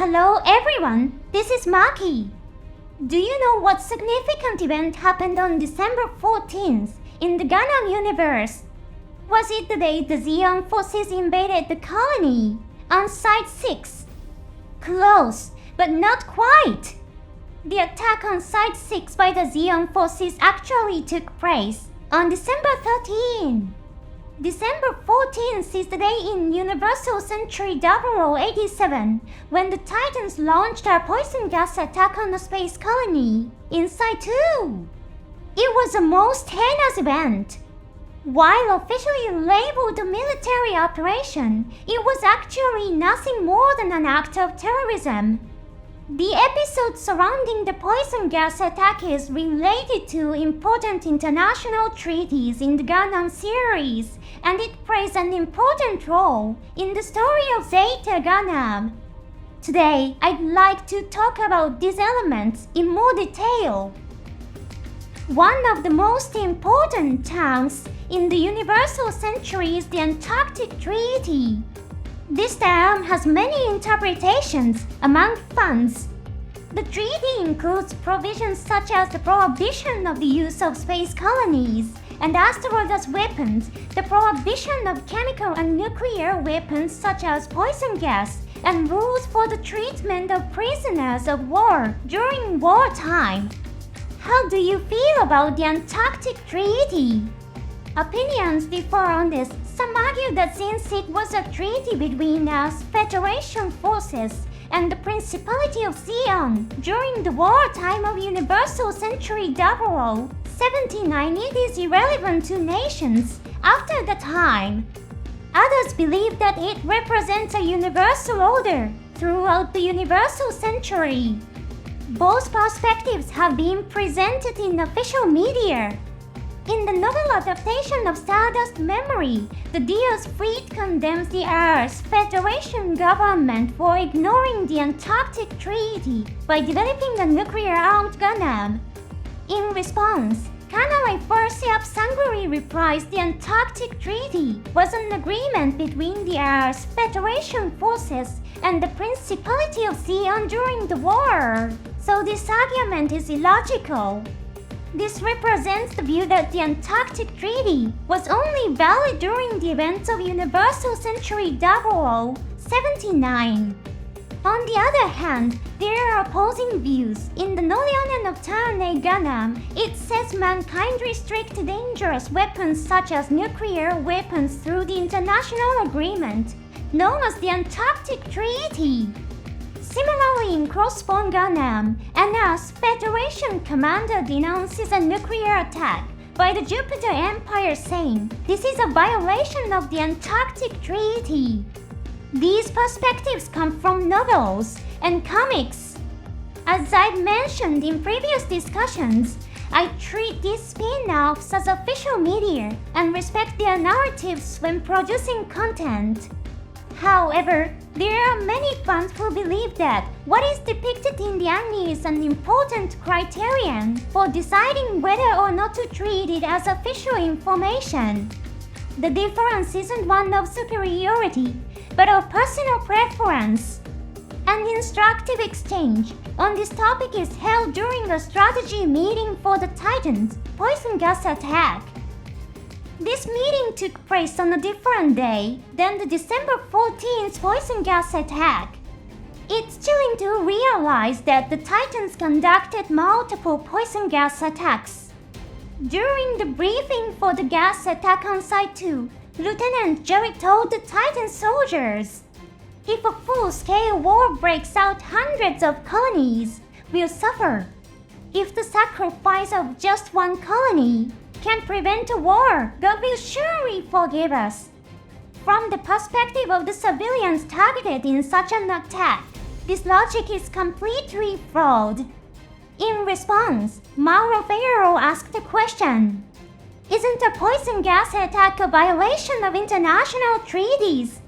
Hello everyone, this is Maki. Do you know what significant event happened on December 14th in the Gundam universe? Was it the day the Zeon forces invaded the colony on Site 6? Close, but not quite. The attack on Site 6 by the Zeon forces actually took place on December 13. December 14th is the day in Universal Century 0087 when the Titans launched a poison gas attack on the space colony in Site 2. It was a most heinous event. While officially labeled a military operation, it was actually nothing more than an act of terrorism. The episode surrounding the poison gas attack is related to important international treaties in the Gundam series, and it plays an important role in the story of Z Gundam. Today, I'd like to talk about these elements in more detail. One of the most important terms in the Universal Century is the Antarctic Treaty. This term has many interpretations among fans. The treaty includes provisions such as the prohibition of the use of space colonies and asteroids as weapons, the prohibition of chemical and nuclear weapons such as poison gas, and rules for the treatment of prisoners of war during wartime. How do you feel about the Antarctic Treaty? Opinions differ on this. Some argue that since it was a treaty between us Federation forces and the Principality of Zeon during the wartime of Universal Century 0079, it is irrelevant to nations after the time. Others believe that it represents a universal order throughout the Universal Century. Both perspectives have been presented in official media. In the novel adaptation of Stardust Memory, the Dios fleet condemns the Earth's Federation government for ignoring the Antarctic Treaty by developing a nuclear-armed Gundam. In response, Kanai Forsiap Sanguri replies the Antarctic Treaty was an agreement between the Earth's Federation forces and the Principality of Zeon during the war, so this argument is illogical. This represents the view that the Antarctic Treaty was only valid during the events of Universal Century 0079. On the other hand, there are opposing views. In the Nolionen of Tarne Gundam, it says mankind restrict dangerous weapons such as nuclear weapons through the international agreement known as the Antarctic Treaty. Similarly, in Crossbone Gundam, Anna's Federation commander denounces a nuclear attack by the Jupiter Empire, saying this is a violation of the Antarctic Treaty. These perspectives come from novels and comics. As I've mentioned in previous discussions, I treat these spin-offs as official media and respect their narratives when producing content. However, there are many fans who believe that what is depicted in the anime is an important criterion for deciding whether or not to treat it as official information. The difference isn't one of superiority, but of personal preference. An instructive exchange on this topic is held during a strategy meeting for the Titans' poison gas attack. This meeting took place on a different day than the December 14th poison gas attack. It's chilling to realize that the Titans conducted multiple poison gas attacks. During the briefing for the gas attack on Site 2, Lieutenant Jerry told the Titan soldiers, "If a full-scale war breaks out, hundreds of colonies will suffer. If the sacrifice of just one colony can prevent a war, God will surely forgive us." From the perspective of the civilians targeted in such an attack, this logic is completely flawed. In response, Mauro Ferrero asked the question, "Isn't a poison gas attack a violation of international treaties?"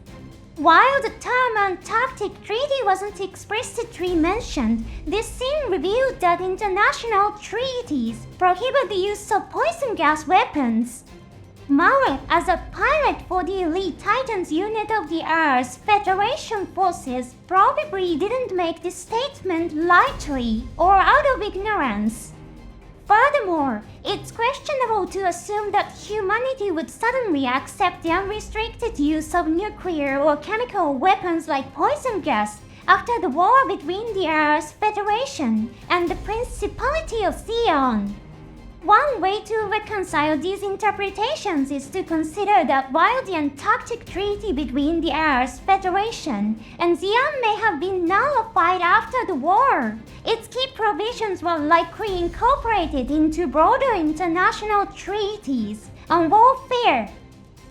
While the term Antarctic Treaty wasn't explicitly mentioned, this scene revealed that international treaties prohibit the use of poison gas weapons. Mauer as a pilot for the elite Titans unit of the Earth's Federation forces probably didn't make this statement lightly or out of ignorance. Furthermore, it's questionable to assume that humanity would suddenly accept the unrestricted use of nuclear or chemical weapons like poison gas after the war between the Earth's Federation and the Principality of Xi'an. One way to reconcile these interpretations is to consider that while the Antarctic Treaty between the Earth's Federation and Xi'an may have been nullified after the war, its key provisions were likely incorporated into broader international treaties on warfare.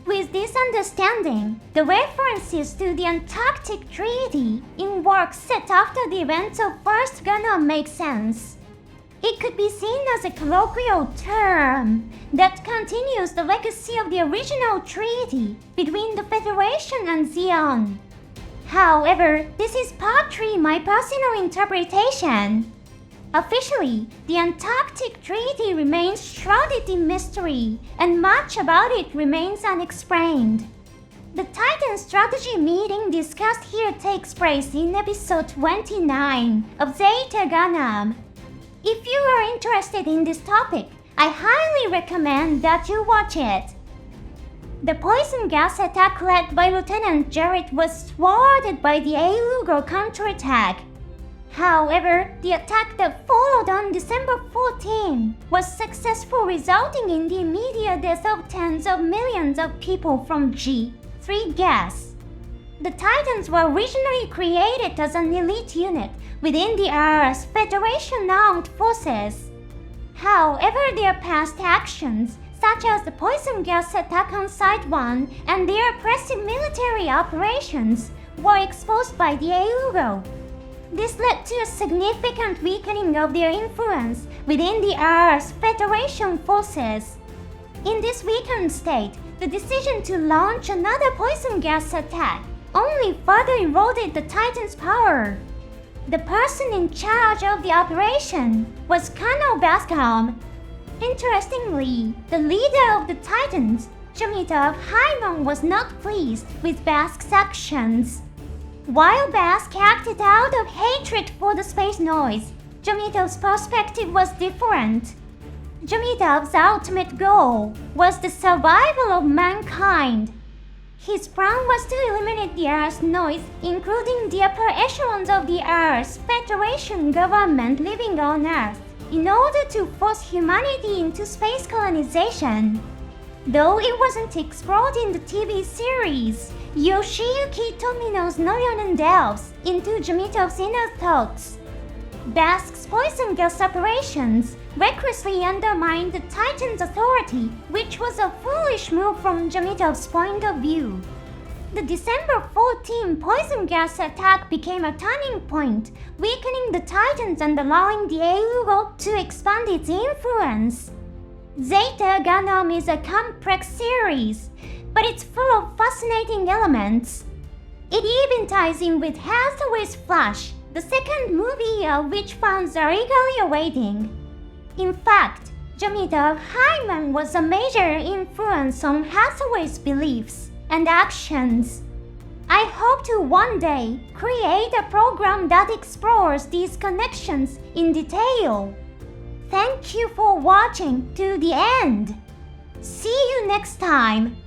With this understanding, the references to the Antarctic Treaty in works set after the events of First Gundam make sense. It could be seen as a colloquial term that continues the legacy of the original treaty between the Federation and Xi'an. However, this is partly my personal interpretation. Officially, the Antarctic Treaty remains shrouded in mystery, and much about it remains unexplained. The Titan strategy meeting discussed here takes place in episode 29 of Z GUNDAM. If you are interested in this topic, I highly recommend that you watch it. The poison gas attack led by Lieutenant Jarrett was thwarted by the A-Lugo counterattack. However, the attack that followed on December 14 was successful, resulting in the immediate death of tens of millions of people from G3 gas. The Titans were originally created as an elite unit within the Earth's Federation Armed Forces. However, their past actions, such as the poison gas attack on Site 1 and their oppressive military operations, were exposed by the A-Lugo. This led to a significant weakening of their influence within the Earth's Federation forces. In this weakened state, the decision to launch another poison gas attack only further eroded the Titan's power. The person in charge of the operation was Colonel Bascom. Interestingly, the leader of the Titans, Jamitov, was not pleased with Bask's actions. While Bask acted out of hatred for the space noise, Jamitov's perspective was different. Jamitov's ultimate goal was the survival of mankind. His plan was to eliminate the Earth's noise, including the upper echelons of the Earth's Federation government living on Earth, in order to force humanity into space colonization. Though it wasn't explored in the TV series, Yoshiyuki Tomino's Noryonen delves into Jamitov's inner thoughts. Bask's poison gas operations recklessly undermined the Titan's authority, which was a foolish move from Jamitov's point of view. The December 14 poison gas attack became a turning point, weakening the Titans and allowing the A-Lugo to expand its influence. Zeta Gundam is a complex series, but it's full of fascinating elements. It even ties in with Hathaway's Flash, the second movie of which fans are eagerly awaiting. In fact, Jamitov Hyman was a major influence on Hathaway's beliefs and actions. I hope to one day create a program that explores these connections in detail. Thank you for watching to the end. See you next time.